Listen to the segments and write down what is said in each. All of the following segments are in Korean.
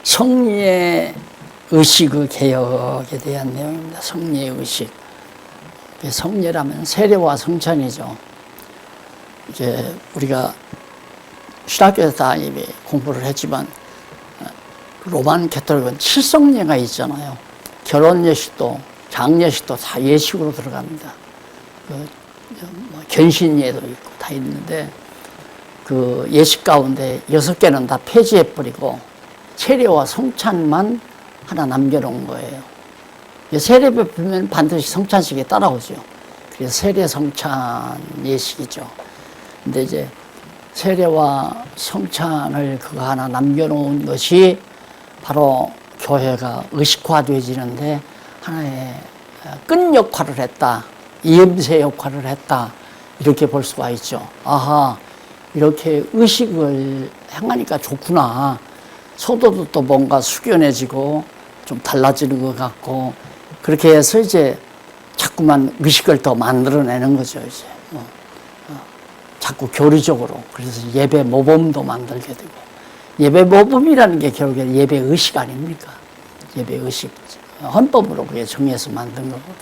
성리의 의식의 개혁에 대한 내용입니다. 성리의 의식. 성례라면 세례와 성찬이죠. 이제 우리가 신학교에서 다 이미 공부를 했지만 로만 가톨릭은 7성례가 있잖아요. 결혼 예식도 장례식도 다 예식으로 들어갑니다. 견신 예도 있고 다 있는데 그 예식 가운데 6개는 다 폐지해버리고 세례와 성찬만 하나 남겨놓은 거예요. 세례 베풀면 반드시 성찬식에 따라오죠. 그래서 세례 성찬 예식이죠. 근데 이제 세례와 성찬을 그거 하나 남겨놓은 것이 바로 교회가 의식화되어지는데 하나의 끈 역할을 했다. 이음새 역할을 했다. 이렇게 볼 수가 있죠. 아하, 이렇게 의식을 행하니까 좋구나. 소도도 또 뭔가 숙연해지고 좀 달라지는 것 같고 그렇게 해서 이제 자꾸만 의식을 더 만들어내는 거죠. 이제 자꾸 교리적으로. 그래서 예배 모범도 만들게 되고 예배 모범이라는 게 결국에 예배 의식 아닙니까? 예배 의식. 헌법으로 그게 정해서 만든 거거든요.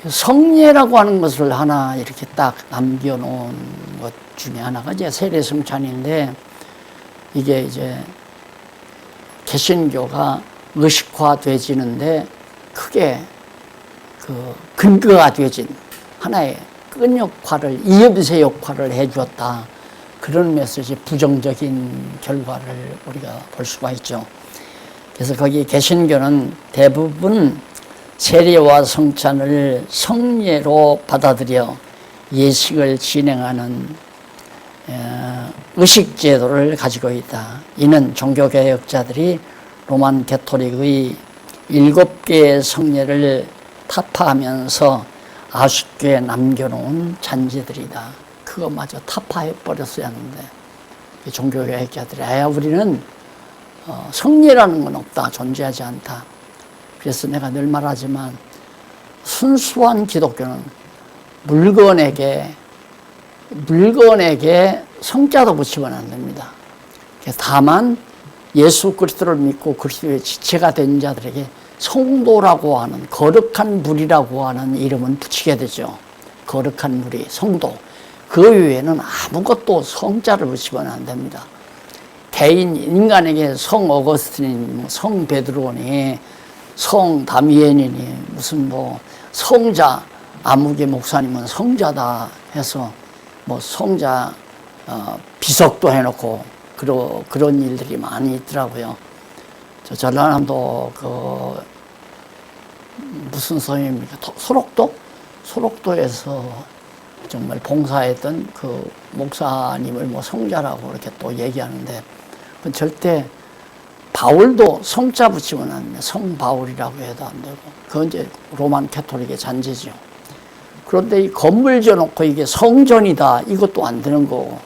성례라고 하는 것을 하나 이렇게 딱 남겨놓은 것 중에 하나가 이제 세례성찬인데 이게 이제 개신교가 의식화되지는데 크게 그 근거가 되어진 하나의 끈 역할을, 이음새 역할을 해주었다. 그런 면에서 이제 부정적인 결과를 우리가 볼 수가 있죠. 그래서 거기 개신교는 대부분 세례와 성찬을 성례로 받아들여 예식을 진행하는 의식 제도를 가지고 있다. 이는 종교개혁자들이 로만 가톨릭의 7개의 성례를 타파하면서 아쉽게 남겨놓은 잔재들이다. 그것마저 타파해버렸어야 하는데 종교개혁자들이 우리는 성례라는 건 없다. 존재하지 않다. 그래서 내가 늘 말하지만 순수한 기독교는 물건에게 성자도 붙이면 안 됩니다. 다만 예수 그리스도를 믿고 그리스도의 지체가 된 자들에게 성도라고 하는 거룩한 무리라고 하는 이름은 붙이게 되죠. 거룩한 무리, 성도. 그 외에는 아무것도 성자를 붙이면 안 됩니다. 개인 인간에게 성 어거스틴이니 성 베드로니 성 다미엔이니 무슨 뭐 성자 아무개 목사님은 성자다 해서 뭐 성자 비석도 해놓고 그런 일들이 많이 있더라고요. 저 전라남도 그 무슨 성입니까? 소록도에서 정말 봉사했던 그 목사님을 뭐 성자라고 이렇게 또 얘기하는데 그건 절대 바울도 성자 붙이면 안 돼요. 성바울이라고 해도 안 되고 그건 이제 로만 가톨릭의 잔재죠. 그런데 이 건물 지어놓고 이게 성전이다 이것도 안 되는 거고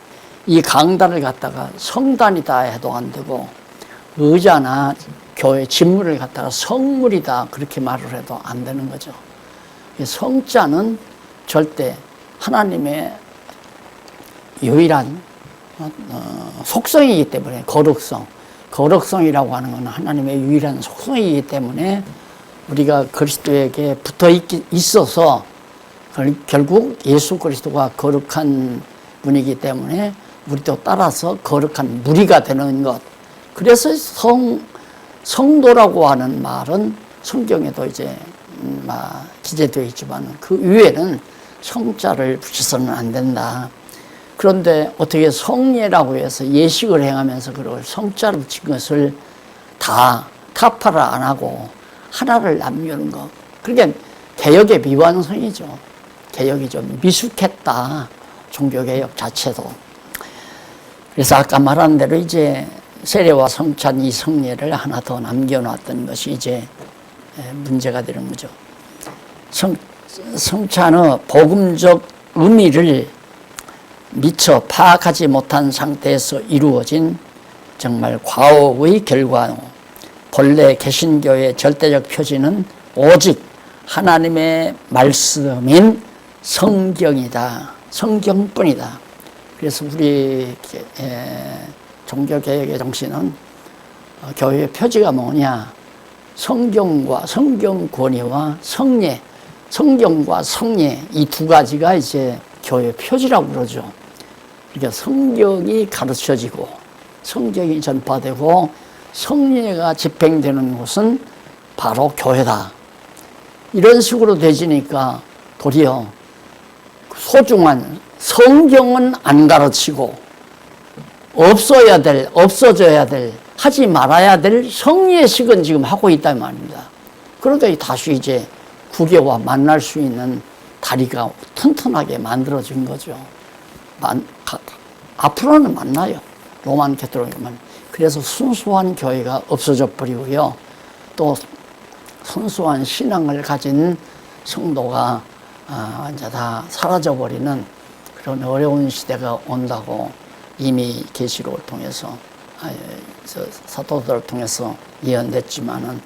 이 강단을 갖다가 성단이다 해도 안 되고 의자나 교회 집물을 갖다가 성물이다 그렇게 말을 해도 안 되는 거죠. 성자는 절대 하나님의 유일한 속성이기 때문에 거룩성이라고 하는 건 하나님의 유일한 속성이기 때문에 우리가 그리스도에게 붙어 있어서 결국 예수 그리스도가 거룩한 분이기 때문에 우리도 따라서 거룩한 무리가 되는 것. 그래서 성도라고 하는 말은 성경에도 이제 기재되어 있지만 그 위에는 성자를 붙여서는 안 된다. 그런데 어떻게 성례라고 해서 예식을 행하면서 그걸 성자를 붙인 것을 다 타파를 안 하고 하나를 남기는 것. 그게 개혁의 미완성이죠. 개혁이 좀 미숙했다. 종교개혁 자체도. 그래서 아까 말한 대로 이제 세례와 성찬 이 성례를 하나 더 남겨놨던 것이 이제 문제가 되는 거죠. 성찬의 복음적 의미를 미처 파악하지 못한 상태에서 이루어진 정말 과오의 결과로 본래 개신교의 절대적 표지는 오직 하나님의 말씀인 성경이다. 성경뿐이다. 그래서 우리 종교개혁의 정신은 교회의 표지가 뭐냐? 성경과 성경 권위와 성례, 성경과 성례 이 두 가지가 이제 교회 표지라고 그러죠. 그러니까 성경이 가르쳐지고 성경이 전파되고 성례가 집행되는 곳은 바로 교회다. 이런 식으로 되지니까 도리어 소중한 성경은 안 가르치고 없어져야 될, 하지 말아야 될 성례식은 지금 하고 있단 말입니다. 그러니까 다시 이제 구교와 만날 수 있는 다리가 튼튼하게 만들어진 거죠. 앞으로는 만나요. 로만 가톨릭만. 그래서 순수한 교회가 없어져 버리고요. 또 순수한 신앙을 가진 성도가 이제 다 사라져 버리는 그런 어려운 시대가 온다고 이미 계시록을 통해서 사도들을 통해서 예언됐지만은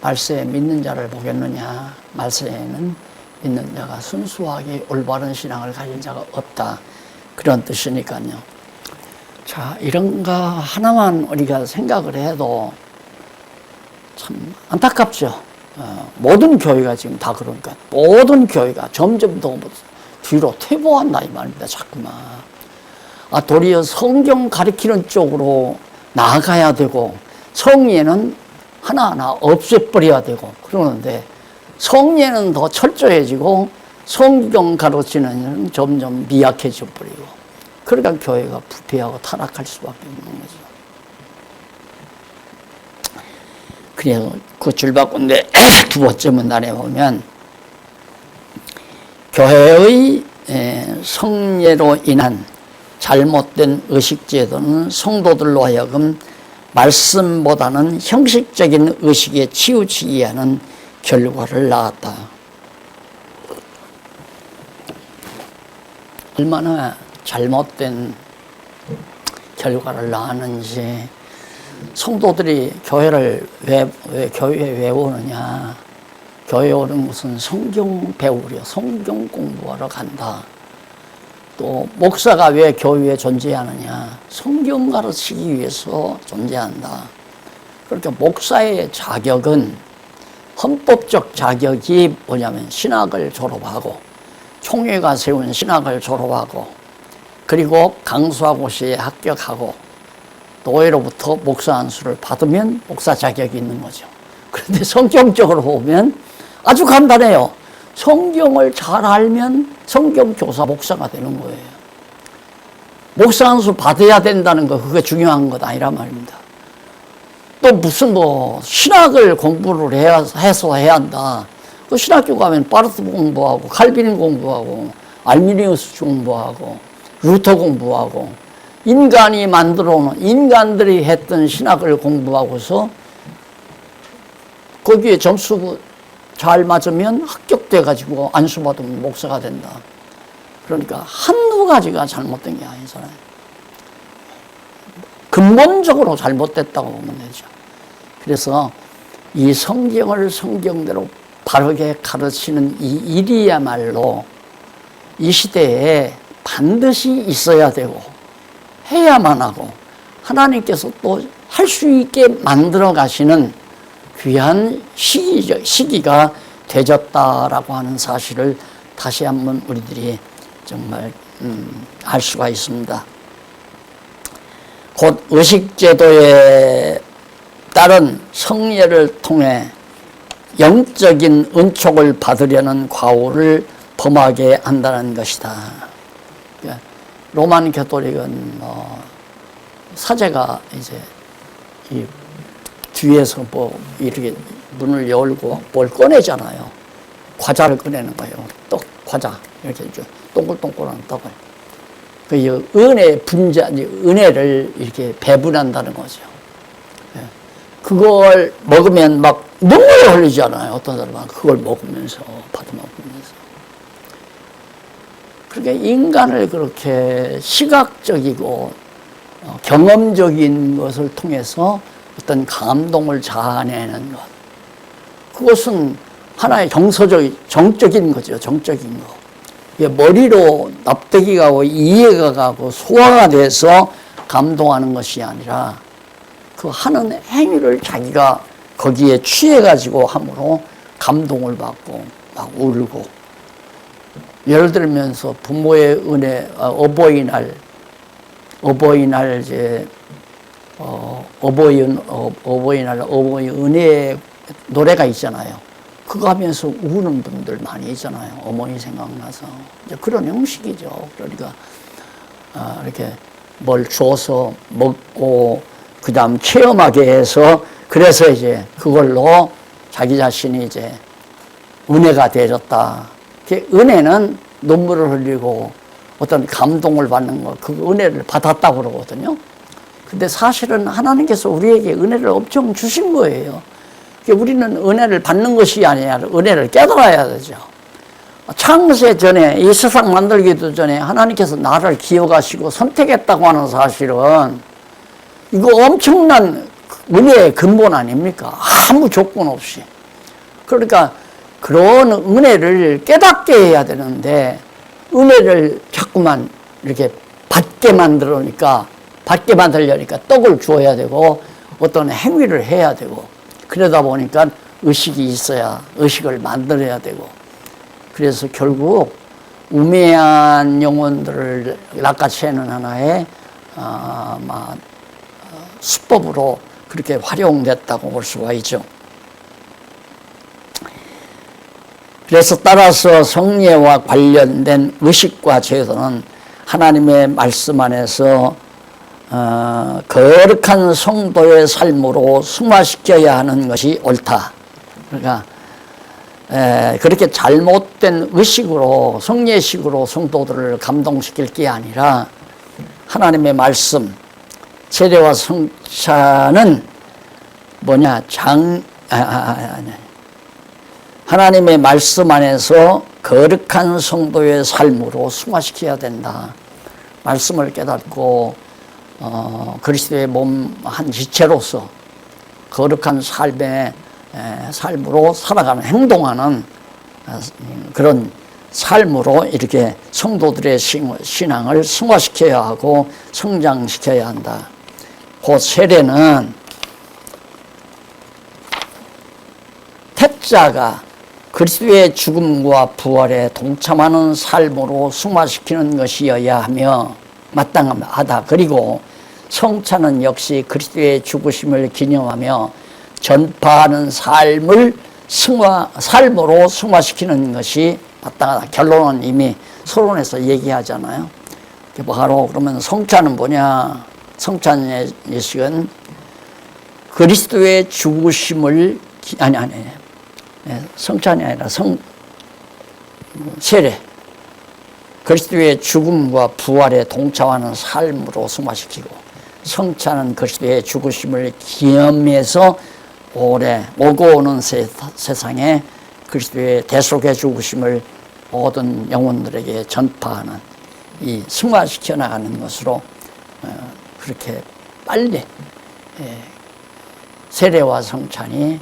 말세에 믿는 자를 보겠느냐. 말세에는 믿는 자가 순수하게 올바른 신앙을 가진 자가 없다. 그런 뜻이니까요. 자, 이런 거 하나만 우리가 생각을 해도 참 안타깝죠. 모든 교회가 지금 다 그러니까 모든 교회가 점점 더 뒤로 퇴보한다 이 말입니다. 자꾸만. 도리어 성경 가리키는 쪽으로 나아가야 되고 성례는 하나하나 없애버려야 되고 그러는데 성례는 더 철저해지고 성경 가르치는 일은 점점 미약해져 버리고 그러니까 교회가 부패하고 타락할 수밖에 없는 거죠. 그래서 그 줄바꾼데 두 번째 문단에 보면 교회의 성례로 인한 잘못된 의식제도는 성도들로 하여금 말씀보다는 형식적인 의식에 치우치게 하는 결과를 낳았다. 얼마나 잘못된 결과를 낳았는지. 성도들이 교회를 왜 교회에 왜 오느냐? 교회에 오는 것은 성경 배우려, 성경 공부하러 간다. 또 목사가 왜 교회에 존재하느냐? 성경 가르치기 위해서 존재한다. 그러니까 목사의 자격은 헌법적 자격이 뭐냐면 신학을 졸업하고 총회가 세운 신학을 졸업하고 그리고 강수학고시에 합격하고 노회로부터 목사 안수를 받으면 목사 자격이 있는 거죠. 그런데 성경적으로 보면 아주 간단해요. 성경을 잘 알면 성경교사 목사가 되는 거예요. 목사 안수 받아야 된다는 거 그게 중요한 것 아니란 말입니다. 또 무슨 신학을 공부를 해서 해야 한다. 그 신학교 가면 바르트 공부하고 칼빈 공부하고 알미니우스 공부하고 루터 공부하고 인간이 만들어 놓은 인간들이 했던 신학을 공부하고서 거기에 점수 잘 맞으면 합격돼 가지고 안수받으면 목사가 된다. 그러니까 한두 가지가 잘못된 게 아니잖아요. 근본적으로 잘못됐다고 보면 되죠. 그래서 이 성경을 성경대로 바르게 가르치는 이 일이야말로 이 시대에 반드시 있어야 되고 해야만 하고 하나님께서 또 할 수 있게 만들어 가시는 귀한 시기가 되졌다라고 하는 사실을 다시 한번 우리들이 정말 알 수가 있습니다. 곧 의식제도에 따른 성례를 통해 영적인 은총을 받으려는 과오를 범하게 한다는 것이다. 로만 가톨릭은 사제가 이제 이 뒤에서 이렇게 문을 열고 뭘 꺼내잖아요. 과자를 꺼내는 거예요. 떡, 과자 이렇게 동글동글한 떡을. 그 은혜를 이렇게 배분한다는 거죠. 그걸 먹으면 막 눈물이 흘리잖아요. 어떤 사람은 그걸 먹으면서 받아먹으면서. 그러니까 인간을 그렇게 시각적이고 경험적인 것을 통해서 어떤 감동을 자아내는 것. 그것은 하나의 정적인 거죠. 정적인 거. 머리로 납득이 가고 이해가 가고 소화가 돼서 감동하는 것이 아니라 그 하는 행위를 자기가 거기에 취해가지고 함으로 감동을 받고 막 울고, 예를 들면서 부모의 은혜, 어버이날 이제 어버이날 어버이 은혜 노래가 있잖아요. 그거 하면서 우는 분들 많이 있잖아요. 어머니 생각나서. 이제 그런 형식이죠. 그러니까 이렇게 뭘 줘서 먹고 그다음 체험하게 해서, 그래서 이제 그걸로 자기 자신이 이제 은혜가 되었다. 은혜는 눈물을 흘리고 어떤 감동을 받는 거, 그 은혜를 받았다고 그러거든요. 근데 사실은 하나님께서 우리에게 은혜를 엄청 주신 거예요. 우리는 은혜를 받는 것이 아니라 은혜를 깨달아야 되죠. 창세 전에, 이 세상 만들기도 전에 하나님께서 나를 기억하시고 선택했다고 하는 사실은 이거 엄청난 은혜의 근본 아닙니까? 아무 조건 없이. 그러니까 그런 은혜를 깨닫게 해야 되는데, 은혜를 자꾸만 이렇게 받게 만들려니까 떡을 주어야 되고 어떤 행위를 해야 되고, 그러다 보니까 의식이 있어야 의식을 만들어야 되고, 그래서 결국 우매한 영혼들을 낚아채는 하나의 수법으로 그렇게 활용됐다고 볼 수가 있죠. 그래서 따라서 성례와 관련된 의식과 제도는 하나님의 말씀 안에서 거룩한 성도의 삶으로 승화시켜야 하는 것이 옳다. 그러니까 그렇게 잘못된 의식으로, 성례식으로 성도들을 감동시킬 게 아니라 하나님의 말씀, 세례와 성찬은 뭐냐, 하나님의 말씀 안에서 거룩한 성도의 삶으로 승화시켜야 된다. 말씀을 깨닫고 그리스도의 몸 한 지체로서 거룩한 삶으로 살아가는, 행동하는 그런 삶으로 이렇게 성도들의 신앙을 승화시켜야 하고 성장시켜야 한다. 그 세례는 태자가 그리스도의 죽음과 부활에 동참하는 삶으로 승화시키는 것이어야 하며 마땅하다. 그리고 성찬은 역시 그리스도의 죽으심을 기념하며 전파하는 삶으로 승화시키는 것이 마땅하다. 결론은 이미 서론에서 얘기하잖아요. 바로 그러면 성찬은 뭐냐? 성찬의 예식은 그리스도의 죽으심을 성찬이 아니라 세례, 그리스도의 죽음과 부활에 동참하는 삶으로 승화시키고, 성찬은 그리스도의 죽으심을 기념해서 오고 오는 세상에 그리스도의 대속의 죽으심을 모든 영혼들에게 전파하는, 이 승화시켜 나가는 것으로 그렇게 빨리 세례와 성찬이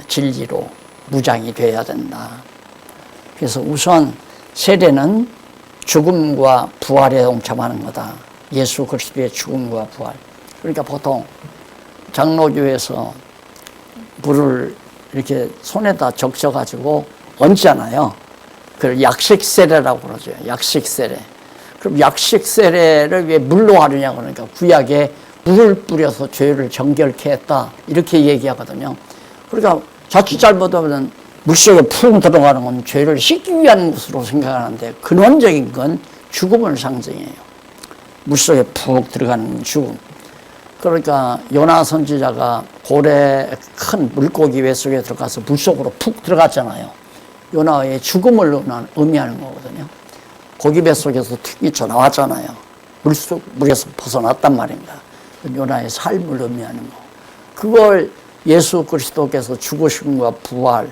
진리로 무장이 되어야 된다. 그래서 우선 세례는 죽음과 부활에 동참하는 거다. 예수 그리스도의 죽음과 부활. 그러니까 보통 장로교에서 물을 이렇게 손에다 적셔가지고 얹잖아요. 그걸 약식세례라고 그러죠. 약식세례. 그럼 약식세례를 왜 물로 하느냐 그러니까 구약에 물을 뿌려서 죄를 정결케 했다. 이렇게 얘기하거든요. 그러니까 자칫 잘못하면 물속에 푹 들어가는 건 죄를 씻기 위한 것으로 생각하는데, 근원적인 건 죽음을 상징해요. 물속에 푹 들어가는 죽음. 그러니까 요나 선지자가 고래 큰 물고기 회 속에 들어가서 물속으로 푹 들어갔잖아요. 요나의 죽음을 의미하는 거거든요. 고기 배 속에서 튀기쳐 나왔잖아요. 물에서 벗어났단 말입니다. 요나의 삶을 의미하는 거. 그걸 예수 그리스도께서 죽으심과 부활,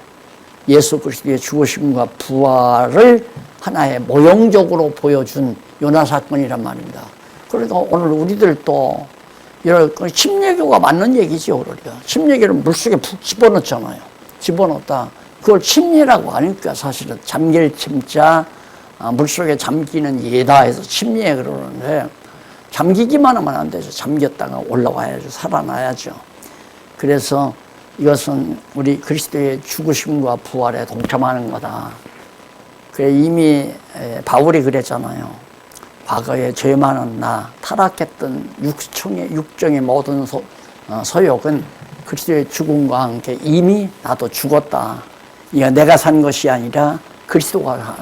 예수 그리스도의 죽으심과 부활을 하나의 모형적으로 보여준 요나 사건이란 말입니다. 그러니까 오늘 우리들도 침례교가 맞는 얘기죠. 그러니까 침례교를 물속에 푹 집어넣잖아요. 집어넣었다. 그걸 침례라고 하니까 사실은 잠길 침자, 물속에 잠기는 예다 해서 침례 그러는데, 잠기기만 하면 안 되죠. 잠겼다가 올라와야죠. 살아나야죠. 그래서 이것은 우리 그리스도의 죽으심과 부활에 동참하는 거다. 그래 이미 바울이 그랬잖아요. 과거에 죄 많은 나, 타락했던 육정의 모든 소욕은 그리스도의 죽음과 함께 이미 나도 죽었다. 이거 내가 산 것이 아니라 그리스도가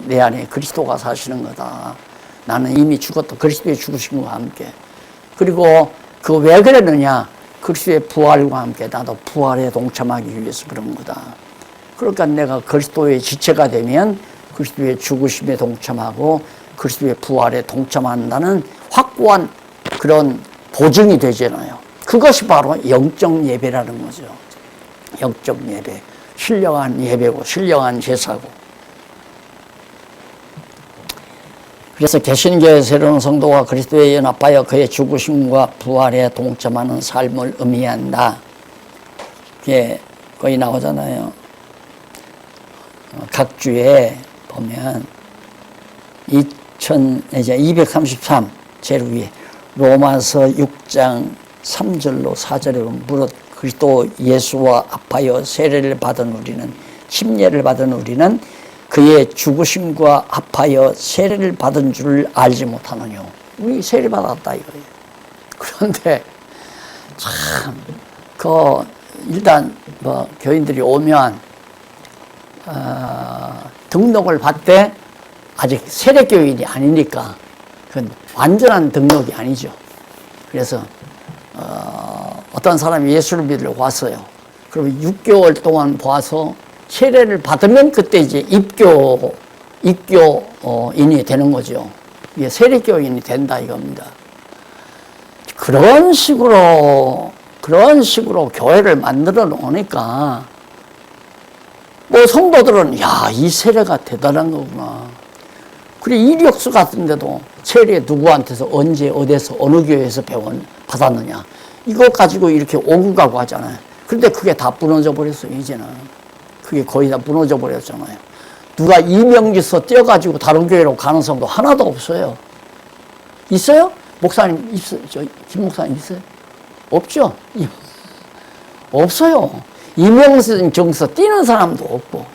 내 안에 그리스도가 사시는 거다. 나는 이미 죽었다. 그리스도의 죽으심과 함께. 그리고 그 왜 그랬느냐? 그리스도의 부활과 함께 나도 부활에 동참하기 위해서 그런 거다. 그러니까 내가 그리스도의 지체가 되면 그리스도의 죽으심에 동참하고 그리스도의 부활에 동참한다는 확고한 그런 보증이 되잖아요. 그것이 바로 영적 예배라는 거죠. 영적 예배. 신령한 예배고 신령한 제사고. 그래서 개신교의 새로운 성도가 그리스도에 연합하여 그의 죽으심과 부활에 동참하는 삶을 의미한다. 그게 거기 나오잖아요. 각 주에 보면 233 제일 위에 로마서 6장 3절로 4절에 보면 무릇 그리스도 예수와 합하여 세례를 받은 우리는 침례를 받은 우리는 그의 죽으심과 합하여 세례를 받은 줄 알지 못하느뇨. 우리 세례 받았다 이거예요. 그런데 참 일단 교인들이 오면 등록을 받되 아직 세례교인이 아니니까 그건 완전한 등록이 아니죠. 그래서 어떤 사람이 예수를 믿으려고 왔어요. 그러면 6개월 동안 봐서 세례를 받으면 그때 이제 입교인이 되는 거죠. 이게 세례교인이 된다 이겁니다. 그런 식으로 교회를 만들어 놓으니까 성도들은 이 세례가 대단한 거구나. 그래 이력서 같은데도 세례 누구한테서 언제 어디서 어느 교회에서 받았느냐 이거 가지고 이렇게 오고 가고 하잖아요. 그런데 그게 다 무너져 버렸어요. 이제는 그게 거의 다 무너져 버렸잖아요. 누가 이명기서 떼어가지고 다른 교회로 가는 사람도 하나도 없어요. 있어요? 목사님 있어요? 김 목사님 있어요? 없죠? 없어요. 이명경서 띄는 사람도 없고.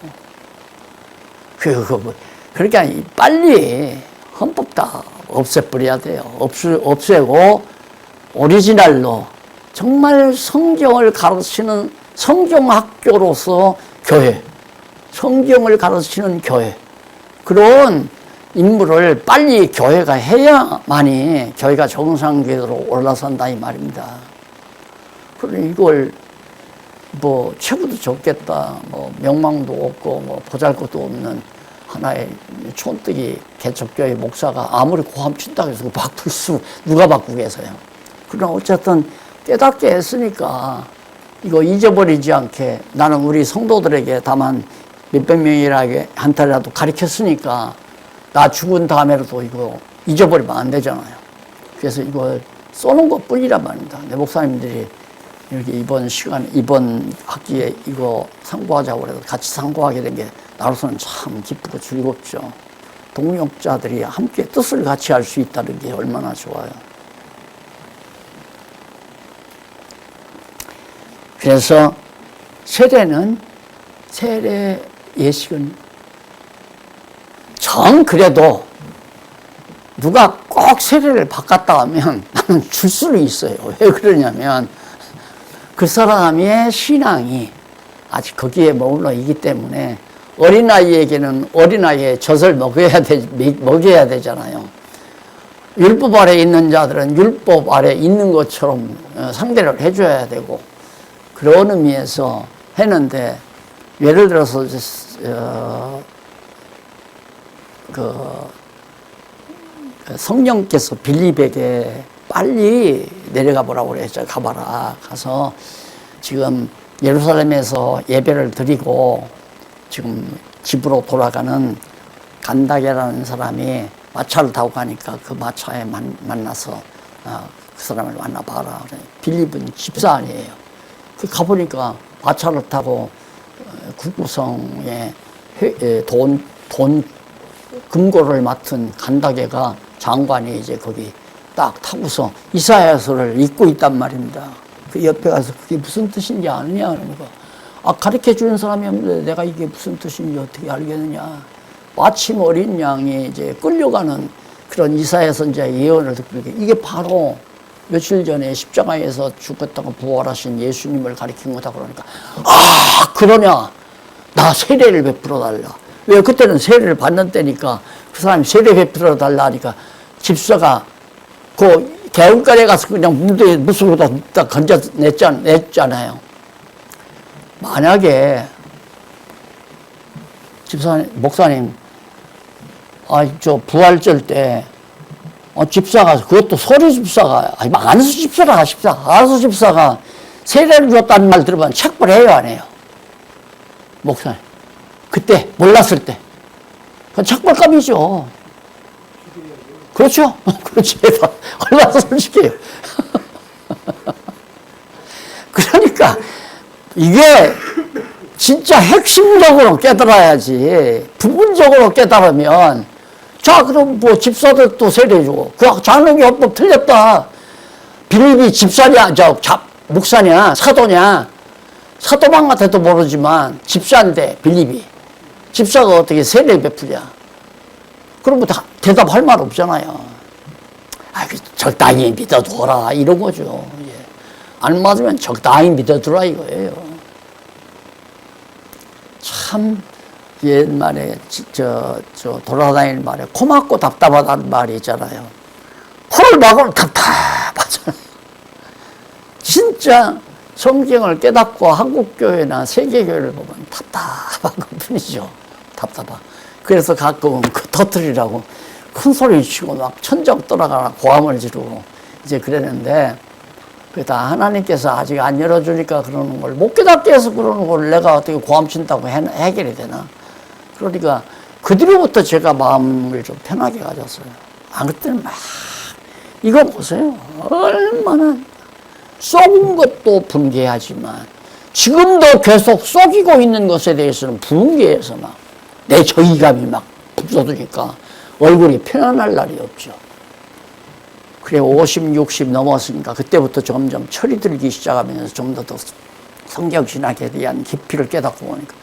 그러니까 빨리 헌법 다 없애버려야 돼요. 없애고 오리지널로 정말 성경을 가르치는 성경학교로서 교회, 성경을 가르치는 교회, 그런 인물을 빨리 교회가 해야만이 교회가 정상궤도로 올라선다 이 말입니다. 그러니 이걸 최고도 좋겠다, 명망도 없고 보잘것도 없는 하나의 촌뜨기 개척교회 목사가 아무리 고함 친다고 해서 바꿀 수 누가 바꾸겠어요. 그러나 어쨌든 깨닫게 했으니까 이거 잊어버리지 않게 나는 우리 성도들에게 다만 몇백 명이라도 가르쳤으니까 나 죽은 다음에라도 이거 잊어버리면 안 되잖아요. 그래서 이걸 쏘는 것 뿐이란 말입니다. 내 목사님들이 이렇게 이번 학기에 이거 상고하자고 그래서 같이 상고하게 된 게 나로서는 참 기쁘고 즐겁죠. 동역자들이 함께 뜻을 같이 할 수 있다는 게 얼마나 좋아요. 그래서 세례 예식은 그래도 누가 꼭 세례를 바꿨다 하면 나는 줄 수는 있어요. 왜 그러냐면 그 사람의 신앙이 아직 거기에 머물러 있기 때문에 어린아이에게는 어린아이의 젖을 먹여야 되잖아요. 율법 아래 있는 자들은 율법 아래 있는 것처럼 상대를 해줘야 되고 그런 의미에서 했는데 예를 들어서 성령께서 빌립에게 빨리 내려가 보라고 그랬죠. 가봐라. 가서 지금 예루살렘에서 예배를 드리고 지금 집으로 돌아가는 간다게라는 사람이 마차를 타고 가니까 그 마차에 만나서 그 사람을 만나봐라. 빌립은 집사 아니에요. 그 가보니까 마차를 타고 국구성에 돈 금고를 맡은 간다게가 장관이 이제 거기 딱 타고서 이사야서를 읽고 있단 말입니다. 그 옆에 가서 그게 무슨 뜻인지 아느냐 그러니까 가르쳐 주는 사람이 없는데 내가 이게 무슨 뜻인지 어떻게 알겠느냐. 마침 어린 양이 이제 끌려가는 그런 이사야 선지자의 예언을 듣고 이게 바로 며칠 전에 십자가에서 죽었다가 부활하신 예수님을 가리킨 거다 그러니까 그러냐 나 세례를 베풀어 달라. 왜 그때는 세례를 받는 때니까 그 사람이 세례 베풀어 달라 하니까 집사가 그 개울가에 가서 그냥 물에 무수보다 딱 건져냈잖아요. 만약에 집사님, 목사님, 저 부활절 때 집사가 그것도 소리 집사가 안수 집사가 안수 집사가 세례를 줬다는 말 들으면 책벌해요 안 해요? 목사님 그때 몰랐을 때 그건 책벌감이죠. 그렇죠? 그렇지. 얼마나 솔직해요. 그러니까 이게 진짜 핵심적으로 깨달아야지. 부분적으로 깨달으면 자 그럼 뭐 집사들도 세례해주고 그 장로교법 틀렸다. 빌립이 집사냐 목사냐 사도냐 사도만 같아도 모르지만 집사인데 빌립이 집사가 어떻게 세례 베푸냐. 그럼 뭐 다 대답할 말 없잖아요. 적당히 믿어둬라 이런 거죠. 예. 안 맞으면 적당히 믿어두라 이거예요. 참 옛말에 돌아다니는 말에 코 막고 답답하다는 말이 있잖아요. 코를 막으면 답답하잖아요. 진짜 성경을 깨닫고 한국교회나 세계교회를 보면 답답한 것뿐이죠. 답답한. 그래서 가끔은 그 터뜨리라고 큰 소리 치고 막 천정 떠나가나 고함을 지르고 이제 그랬는데 그게 다 하나님께서 아직 안 열어주니까 그러는 걸 못 깨닫게 해서 그러는 걸 내가 어떻게 고함 친다고 해결이 되나. 그러니까 그 뒤로부터 제가 마음을 좀 편하게 가졌어요. 그때는 막 이거 보세요. 얼마나 썩은 것도 분개하지만 지금도 계속 썩이고 있는 것에 대해서는 분개해서 막 내 저희감이 막 북돋으니까 얼굴이 편안할 날이 없죠. 그래 50, 60 넘었으니까 그때부터 점점 철이 들기 시작하면서 좀 더 성경 신학에 대한 깊이를 깨닫고 보니까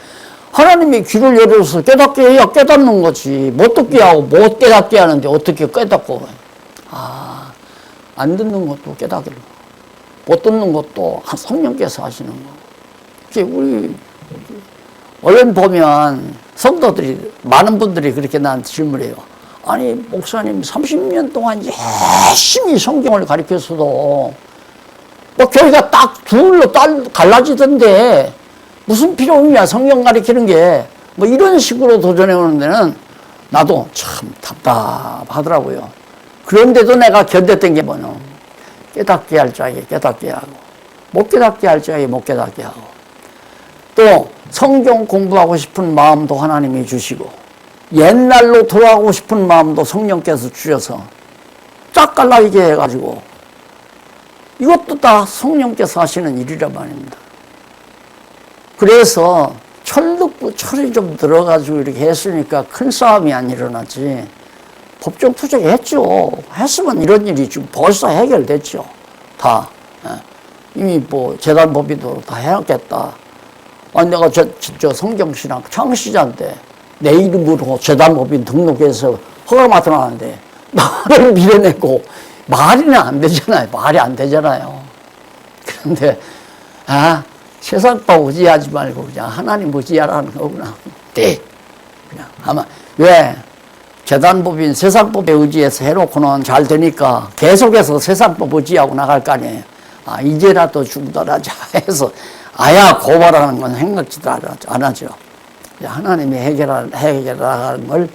하나님이 귀를 열어서 깨닫게 해야 깨닫는 거지. 못 듣게 하고 못 깨닫게 하는데 어떻게 깨닫고 안 듣는 것도 깨닫기로 못 듣는 것도 성령께서 하시는 거. 우리 얼른 보면 성도들이 많은 분들이 그렇게 나한테 질문해요. 아니 목사님 30년 동안 열심히 성경을 가르쳐서도 뭐 교회가 딱 둘로 갈라지던데 무슨 필요 없냐 성경 가르치는 게 뭐 이런 식으로 도전해 오는 데는 나도 참 답답하더라고요. 그런데도 내가 견뎠던 게 뭐냐 깨닫게 할 자에게 깨닫게 하고 못 깨닫게 할 자에게 못 깨닫게 하고 또 성경 공부하고 싶은 마음도 하나님이 주시고 옛날로 돌아가고 싶은 마음도 성령께서 주셔서 쫙 갈라지게 해가지고 이것도 다 성령께서 하시는 일이란 말입니다. 그래서 철 듣고 철이 좀 들어가지고 이렇게 했으니까 큰 싸움이 안 일어났지. 법정 투쟁했죠. 했으면 이런 일이 지금 벌써 해결됐죠. 다. 이미 뭐 재단법인도 다 해놨겠다. 내가 저 성경신학 창시자인데 내 이름으로 재단법인 등록해서 허가 맡아놨는데 나를 밀어내고 말이는 안 되잖아요. 말이 안 되잖아요. 그런데 세상법 의지하지 말고 그냥 하나님 의지하라는 거구나. 네. 그냥 아마 왜 재단법인 세상법에 의지해서 해놓고는 잘 되니까 계속해서 세상법 의지하고 나갈 거 아니에요. 이제라도 중단하자 해서 고발하는 건 생각지도 안 하죠. 하나님이 해결하는 걸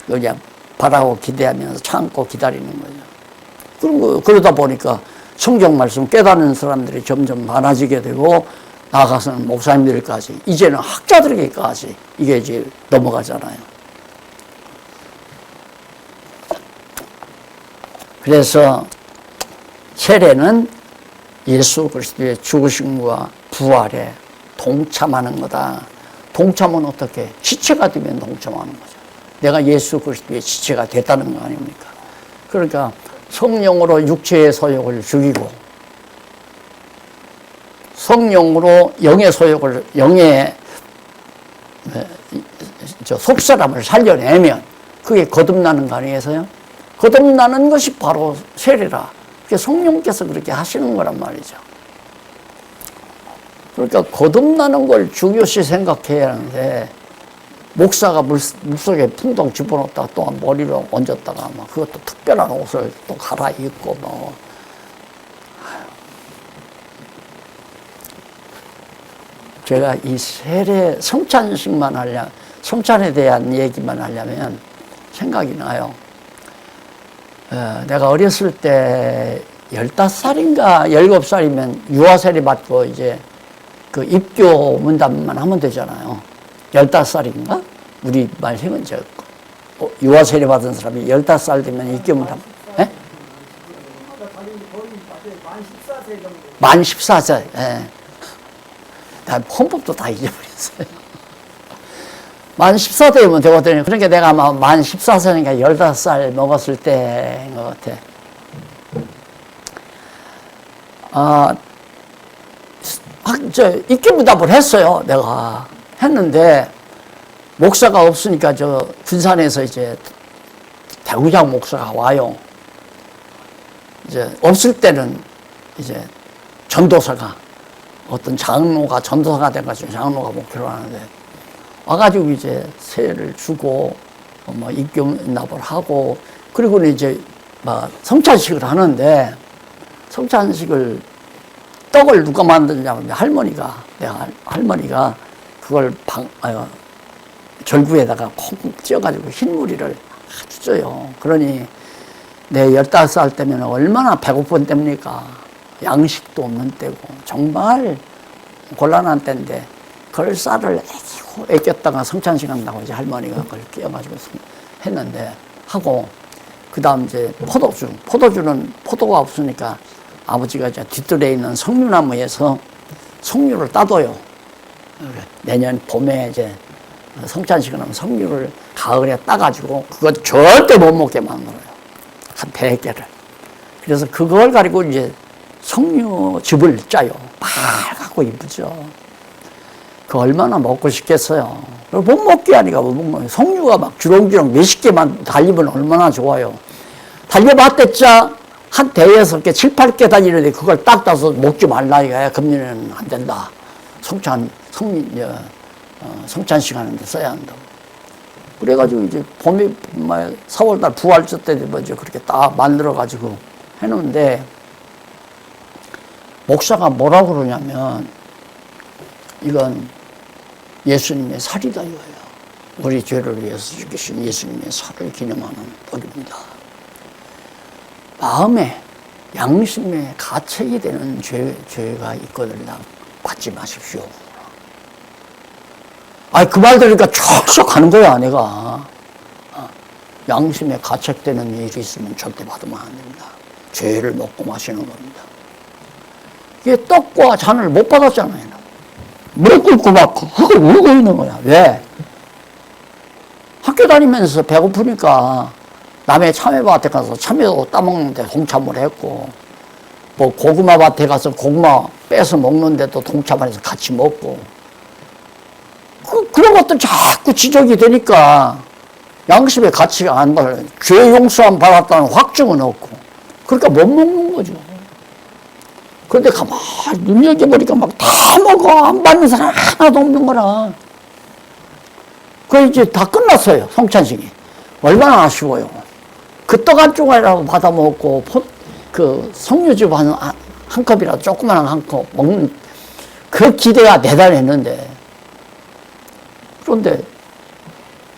그냥 바라고 기대하면서 참고 기다리는 거죠. 그러다 보니까 성경 말씀 깨닫는 사람들이 점점 많아지게 되고 나아가서는 목사님들까지 이제는 학자들에게까지 이게 이제 넘어가잖아요. 그래서 세례는 예수 그리스도의 죽으심과 부활에 동참하는 거다. 동참은 어떻게? 지체가 되면 동참하는 거죠. 내가 예수 그리스도의 지체가 됐다는 거 아닙니까? 그러니까 성령으로 육체의 소욕을 죽이고 성령으로 영의 소욕을 영의 속사람을 살려내면 그게 거듭나는 거 아니겠어요? 거듭나는 것이 바로 세례라. 그게 성령께서 그렇게 하시는 거란 말이죠. 그러니까 거듭나는 걸 중요시 생각해야 하는데 목사가 물속에 풍덩 집어넣었다가 또 머리로 얹었다가 막 그것도 특별한 옷을 또 갈아입고 뭐 제가 이 세례 성찬식만 하려면 성찬에 대한 얘기만 하려면 생각이 나요. 내가 어렸을 때 15살인가 17살이면 유아세례 받고 이제 그 입교 문답만 하면 되잖아요. 15살인가? 우리 말생은 유아세례 받은 사람이 15살 되면 입교 문답. 예? 만 14세. 예. 나 헌법도 다 잊어버렸어요. 만 14세면 되거든요. 그러니까 내가 아마 만 14세니까 15살 먹었을 때인 것 같아. 입교문답을 했어요. 내가 했는데 목사가 없으니까 저 군산에서 이제 대구장 목사가 와요. 이제 없을 때는 이제 전도사가 어떤 장로가 전도사가 돼가지고 장로가 목표로 하는데 와가지고 이제 세례를 주고 뭐 입교문답을 하고 그리고는 이제 막 성찬식을 하는데 성찬식을 떡을 누가 만드냐면 할머니가 내가 할머니가 그걸 절구에다가 콩 찧어가지고 흰무리를 아주 쪄요. 그러니 내 15살 때면 얼마나 배고픈 때입니까? 양식도 없는 때고 정말 곤란한 때인데 그걸 쌀을 애꼈다가 성찬식 한다고 이제 할머니가 그걸 끼워가지고 했는데 하고 그 다음 이제 포도주는 포도가 없으니까 아버지가 이제 뒷뜰에 있는 석류나무에서 석류를 따둬요. 내년 봄에 이제 성찬식을 하면 석류를 가을에 따가지고 그거 절대 못 먹게 만들어요. 한 100개를. 그래서 그걸 가지고 이제 석류즙을 짜요. 빨갛고 이쁘죠. 그 얼마나 먹고 싶겠어요. 못 먹게 하니까 못 먹는 거예요. 석류가 막 주렁주렁 몇십 개만 달리면 얼마나 좋아요. 달려봤댔자 한 대여섯 개, 7, 8개 달리는데 그걸 딱 따서 먹지 말라 이거야. 금년에는 안 된다. 성찬식 하는데 써야 한다고. 그래가지고 이제 봄에 4월달 부활절 때 되면 이제 그렇게 딱 만들어가지고 해놓는데 목사가 뭐라고 그러냐면 이건 예수님의 살이다 이거예요. 우리 죄를 위해서 죽으신 예수님의 살을 기념하는 떡입니다. 마음에 양심에 가책이 되는 죄가 있거든요. 받지 마십시오. 그 말 들으니까 촉촉 하는 거야, 내가. 양심에 가책되는 일이 있으면 절대 받으면 안 됩니다. 죄를 먹고 마시는 겁니다. 이게 떡과 잔을 못 받았잖아요. 무릎 꿇고 막 흙을 울고 있는 거야. 왜? 학교 다니면서 배고프니까 남의 참외밭에 가서 참외도 따먹는데 동참을 했고, 뭐 고구마 밭에 가서 고구마 빼서 먹는데도 동참을 해서 같이 먹고, 그런 것들 자꾸 지적이 되니까 양심의 가치가 안 받아요. 죄 용서함 받았다는 확증은 없고, 그러니까 못 먹는 거죠. 그런데 가만히 눈여겨보니까 막 다 먹어. 안 받는 사람 하나도 없는 거라. 그 이제 다 끝났어요. 성찬식이. 얼마나 아쉬워요. 그 떡 한 조각이라도 받아 먹고, 그 석류즙 한 컵이라도 조그마한 한 컵 먹는 그 기대가 대단했는데, 그런데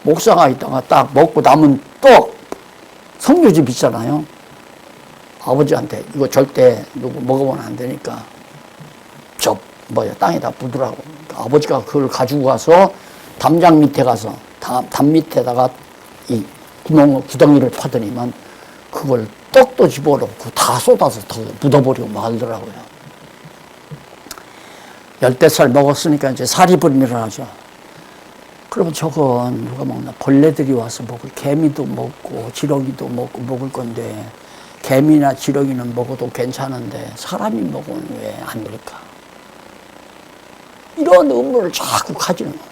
목사가 있다가 딱 먹고 남은 떡, 석류즙 있잖아요. 아버지한테 이거 절대 누구 먹어보면 안 되니까 땅에다 부으라고. 아버지가 그걸 가지고 가서 담장 밑에 가서 담 밑에다가 이 구덩이를 파더니만 그걸 떡도 집어넣고 다 쏟아서 더 묻어버리고 말더라고요. 10살 먹었으니까 이제 살이 불미를 하죠. 그러면 저건 누가 먹나? 벌레들이 와서 먹을, 개미도 먹고 지렁이도 먹고 먹을 건데 개미나 지렁이는 먹어도 괜찮은데 사람이 먹으면 왜 안 될까? 이런 의문을 자꾸 가지는 거예요.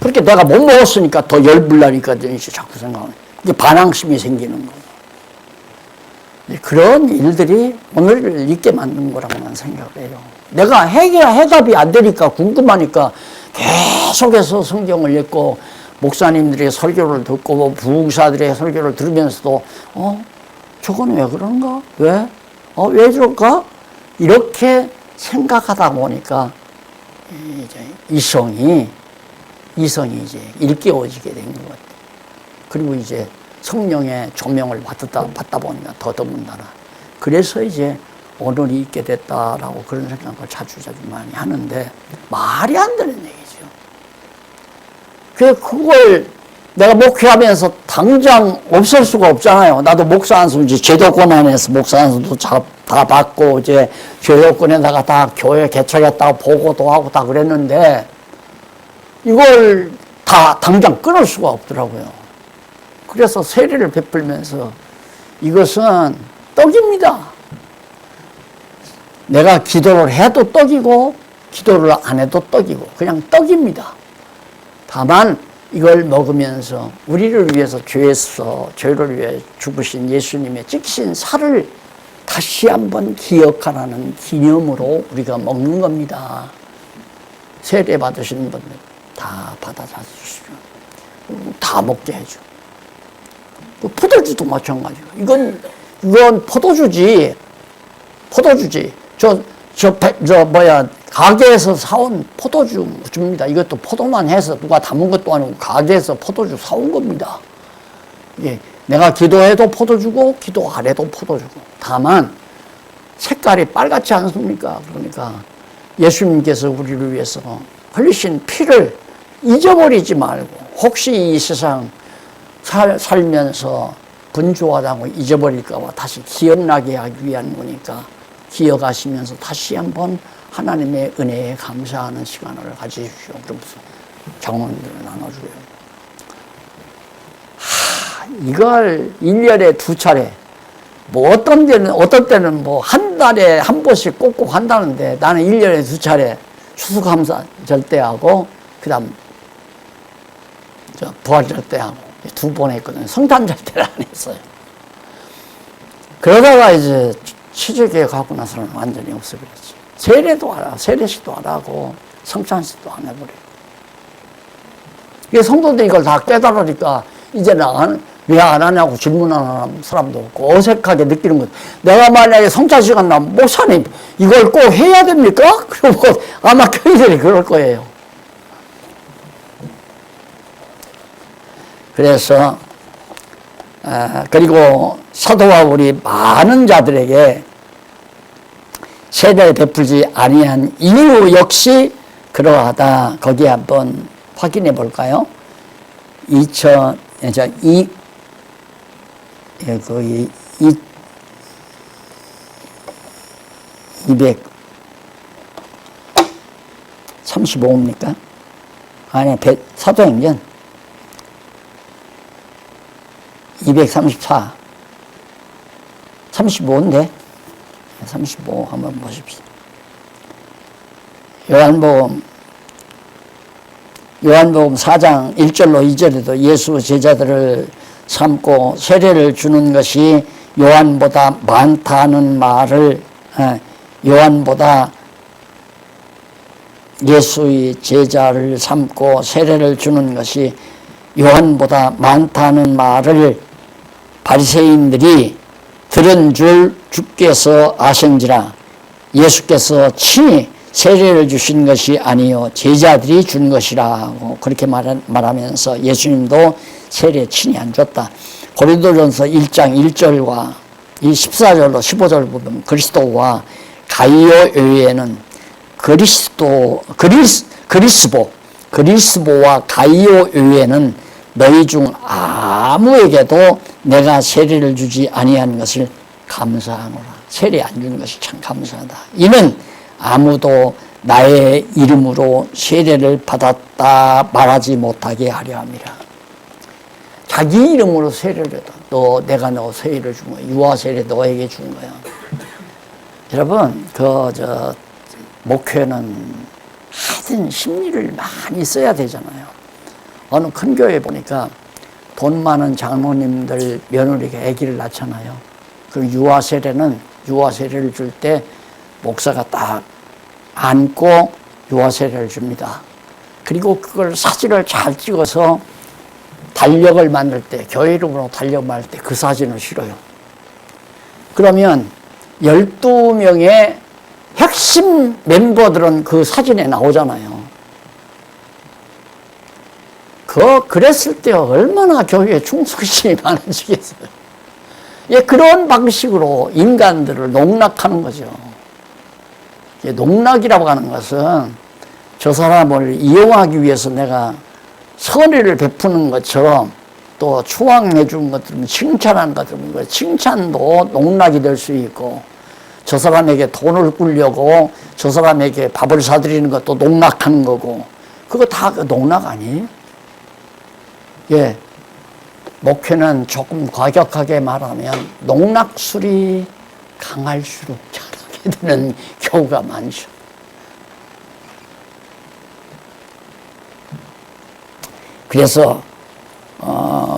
그렇게 내가 못 먹었으니까 더 열불나니까 자꾸 생각하는 이게 반항심이 생기는 거예요. 그런 일들이 오늘을 있게 만든 거라고 난 생각을 해요. 내가 해답이 안 되니까 궁금하니까 계속해서 성경을 읽고 목사님들의 설교를 듣고 부흥사들의 설교를 들으면서도 저건 왜 그런가? 왜? 왜 저럴까? 이렇게 생각하다 보니까 이제 이성이 이제 일깨워지게 된 것 같아요. 그리고 이제 성령의 조명을 받다 보니까 더더군다나. 그래서 이제 오늘이 있게 됐다라고 그런 생각을 자주 많이 하는데 말이 안 되는 얘기죠. 그걸 내가 목회하면서 당장 없앨 수가 없잖아요. 나도 목사 안수 이제 제도권 안에서 목사 안수도 다 받고 이제 제도권에다가 다 교회 개척했다고 보고도 하고 다 그랬는데 이걸 다 당장 끊을 수가 없더라고요. 그래서 세례를 베풀면서 이것은 떡입니다. 내가 기도를 해도 떡이고 기도를 안 해도 떡이고 그냥 떡입니다. 다만 이걸 먹으면서 우리를 위해서 죄를 위해 죽으신 예수님의 찍힌 살을 다시 한번 기억하라는 기념으로 우리가 먹는 겁니다. 세례 받으신 분들 다 받아 주시죠. 다 먹게 해줘. 포도주도 마찬가지고. 이건 포도주지. 가게에서 사온 포도주 줍니다. 이것도 포도만 해서 누가 담은 것도 아니고 가게에서 포도주 사온 겁니다. 예, 내가 기도해도 포도주고 기도 안 해도 포도주고. 다만 색깔이 빨갛지 않습니까? 그러니까 예수님께서 우리를 위해서 흘리신 피를 잊어버리지 말고 혹시 이 세상 살면서 분주하다고 잊어버릴까 봐 다시 기억나게 하기 위한 거니까 기억하시면서 다시 한번 하나님의 은혜에 감사하는 시간을 가지십시오. 그러면서 장로님들을 나눠주고요. 이걸 1년에 2차례, 어떤 때는 한 달에 한 번씩 꼭꼭 한다는데 나는 1년에 2차례 추수감사절 때하고 그 다음 부활절 때하고 2번 했거든요. 성탄절 때는 안 했어요. 그러다가 이제 취직에 가고 나서는 완전히 없어버렸지. 세례식도 안 하고 성찬식도 안 해버리고. 이게 성도들이 이걸 다 깨달으니까 이제는 왜 안 하냐고 질문하는 사람도 없고 어색하게 느끼는 거죠. 내가 만약에 성찬식 한다면 목사님 이걸 꼭 해야 됩니까? 그러고 아마 교인들이 그럴 거예요. 그래서 그리고 사도와 우리 많은 자들에게 세례를 베풀지 아니한 이유 역시 그러하다. 거기 한번 확인해 볼까요? 235입니까? 아니, 사도행전 234, 35인데 35 한번 보십시오. 요한복음 4장 1절로 2절에도 예수 제자들을 삼고 세례를 주는 것이 요한보다 많다는 말을 요한보다 예수의 제자를 삼고 세례를 주는 것이 요한보다 많다는 말을 바리새인들이 들은 줄 주께서 아신지라. 예수께서 친히 세례를 주신 것이 아니요 제자들이 준 것이라고 그렇게 말하면서 예수님도 세례 친히 안 줬다. 고린도전서 1장 1절과 이 14절로 15절 보면 그리스도와 가이오 외에는 그리스보와 가이오 외에는 너희 중 아무에게도 내가 세례를 주지 아니한 것을 감사하노라. 세례 안 준 것이 참 감사하다. 이는 아무도 나의 이름으로 세례를 받았다 말하지 못하게 하려 함이라. 자기 이름으로 세례를 했다. 또 내가 너 세일을 준 거야. 유아 세례 너에게 준 거야. 여러분, 목회는 하여튼 심리를 많이 써야 되잖아요. 어느 큰 교회 보니까 돈 많은 장로님들 며느리가 아기를 낳잖아요. 그 유아 세례를 줄 때 목사가 딱 안고 유아 세례를 줍니다. 그리고 그걸 사진을 잘 찍어서 달력을 만들 때, 교회 이름으로 달력 만들 때 그 사진을 실어요. 그러면 12명의 핵심 멤버들은 그 사진에 나오잖아요. 그랬을 때 얼마나 교회에 충성심이 많아지겠어요. 예, 그런 방식으로 인간들을 농락하는 거죠. 농락이라고 하는 것은 저 사람을 이용하기 위해서 내가 선의를 베푸는 것처럼 또 추앙해 주는 것들은 칭찬하는 것들은 칭찬도 농락이 될 수 있고 저 사람에게 돈을 꾸려고 저 사람에게 밥을 사드리는 것도 농락하는 거고 그거 다 농락 아니에요? 예. 목회는 조금 과격하게 말하면 농락술이 강할수록 잘하게 되는 경우가 많죠. 그래서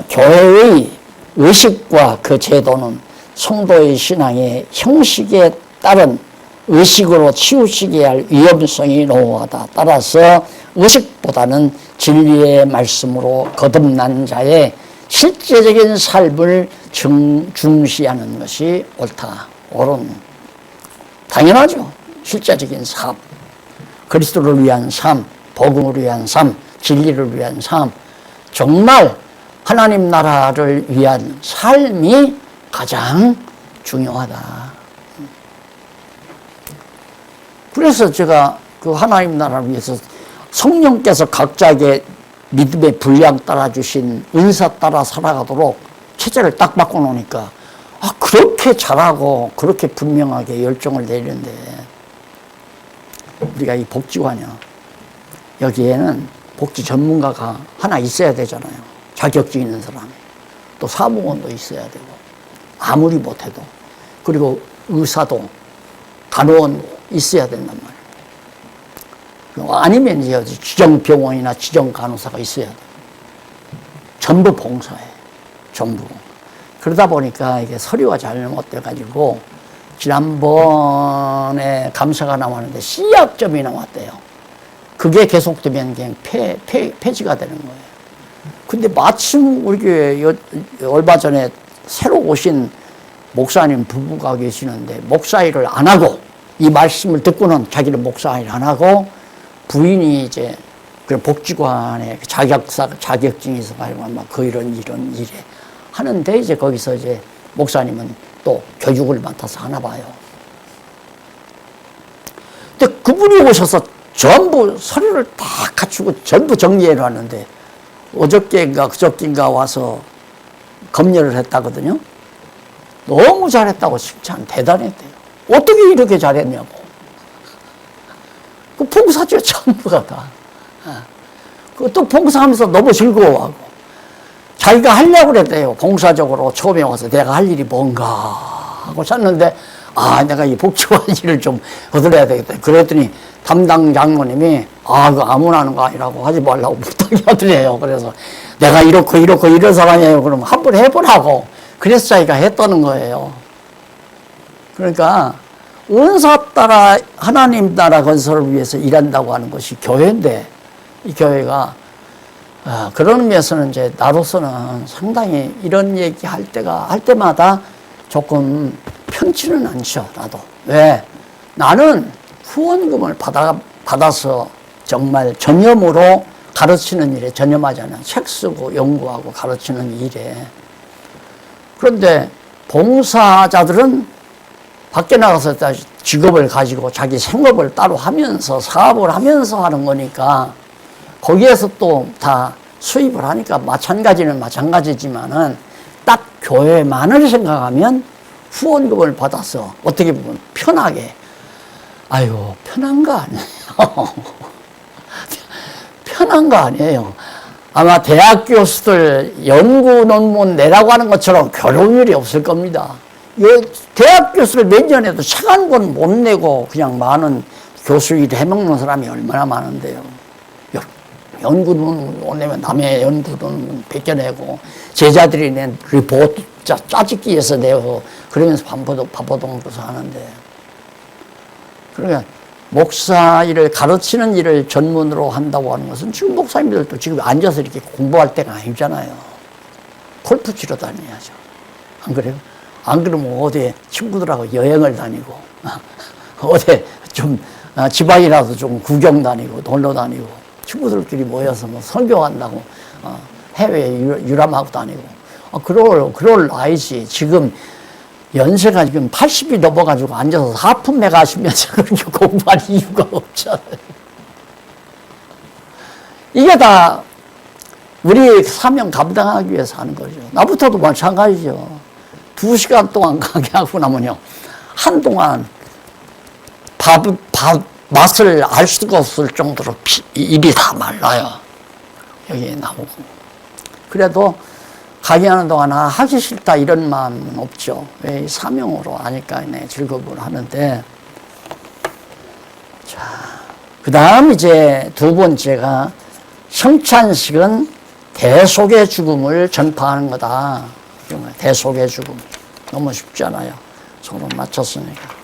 교회의 의식과 그 제도는 성도의 신앙의 형식에 따른 의식으로 치우치게 할 위험성이 노후하다. 따라서 의식보다는 진리의 말씀으로 거듭난 자의 실제적인 삶을 중시하는 것이 옳다. 옳은. 당연하죠. 실제적인 삶. 그리스도를 위한 삶, 복음을 위한 삶, 진리를 위한 삶. 정말 하나님 나라를 위한 삶이 가장 중요하다. 그래서 제가 그 하나님 나라를 위해서 성령께서 각자에게 믿음의 분량 따라 주신 은사 따라 살아가도록 체제를 딱 바꿔놓으니까 그렇게 잘하고 그렇게 분명하게 열정을 내리는데 우리가 이 복지관이야. 여기에는 복지 전문가가 하나 있어야 되잖아요. 자격증 있는 사람이. 또 사무원도 있어야 되고 아무리 못해도 그리고 의사도 간호원도 있어야 된단 말이에요. 아니면 이제 지정병원이나 지정간호사가 있어야 돼요. 전부 봉사해. 전부. 그러다 보니까 이게 서류가 잘못돼가지고 지난번에 감사가 나왔는데 C학점이 나왔대요. 그게 계속되면 그냥 폐지가 되는 거예요. 근데 마침 우리 교회 얼마 전에 새로 오신 목사님 부부가 계시는데 목사 일을 안 하고 이 말씀을 듣고는 자기는 목사 일 안 하고 부인이 이제 그 복지관에 자격증이 있어가지고 아마 그 이런 일에 하는데 이제 거기서 이제 목사님은 또 교육을 맡아서 하나 봐요. 근데 그분이 오셔서 전부 서류를 다 갖추고 전부 정리해 놨는데 어저께인가 그저께인가 와서 검열을 했다거든요. 너무 잘했다고 칭찬 대단했대요. 어떻게 이렇게 잘했냐고. 그 봉사죠, 전부가 다. 그것도 봉사하면서 너무 즐거워하고. 자기가 하려고 그랬대요. 봉사적으로 처음에 와서 내가 할 일이 뭔가 하고 찾는데, 내가 이 복지관 일을 좀 거들어야 되겠다. 그랬더니 담당 장로님이, 그거 아무나 하는 거 아니라고 하지 말라고 부탁이 하더래요. 그래서 내가 이렇고 이런 사람이에요. 그러면 한번 해보라고. 그래서 자기가 했다는 거예요. 그러니까, 은사 따라 하나님 나라 건설을 위해서 일한다고 하는 것이 교회인데, 이 교회가, 그런 의미에서는 이제 나로서는 상당히 이런 얘기 할 때마다 조금 편치는 않죠, 나도. 왜? 나는 후원금을 받아서 정말 전념으로 가르치는 일에 전념하잖아요. 책 쓰고 연구하고 가르치는 일에. 그런데 봉사자들은 밖에 나가서 직업을 가지고 자기 생업을 따로 하면서 사업을 하면서 하는 거니까 거기에서 또 다 수입을 하니까 마찬가지는 마찬가지지만은 딱 교회만을 생각하면 후원금을 받아서 어떻게 보면 편하게 편한 거 아니에요. 편한 거 아니에요. 아마 대학 교수들 연구 논문 내라고 하는 것처럼 교육률이 없을 겁니다. 대학 교수를 몇 년에도 책 한 권 못 내고 그냥 많은 교수 일 해먹는 사람이 얼마나 많은데요. 연구 논문 못 내면 남의 연구 논문 베껴내고 제자들이 낸 리포트 짜집기해서 내고 그러면서 밥보동부서 하는데. 그러니까 목사 일을 가르치는 일을 전문으로 한다고 하는 것은 지금 목사님들도 지금 앉아서 이렇게 공부할 때가 아니잖아요. 골프 치러 다녀야죠. 안 그래요? 안 그러면 어디 친구들하고 여행을 다니고 어디 좀 지방이라도 좀 구경 다니고 놀러 다니고 친구들끼리 모여서 뭐 선교한다고 해외 유람하고 다니고 그럴 나이지. 지금 연세가 지금 80이 넘어가지고 앉아서 하품해 가시면서 그렇게 공부할 이유가 없잖아요. 이게 다 우리 사명 감당하기 위해서 하는 거죠. 나부터도 마찬가지죠. 2시간 동안 강의하고 나면요. 한동안 밥 맛을 알 수가 없을 정도로 입이 다 말라요. 여기 나오고. 그래도 강의하는 동안 하기 싫다 이런 마음은 없죠. 왜 사명으로 하니까 즐거움을 하는데. 자, 그 다음 이제 두 번째가 성찬식은 대속의 죽음을 전파하는 거다. 대속의 죽음. 너무 쉽잖아요. 서로 맞췄으니까.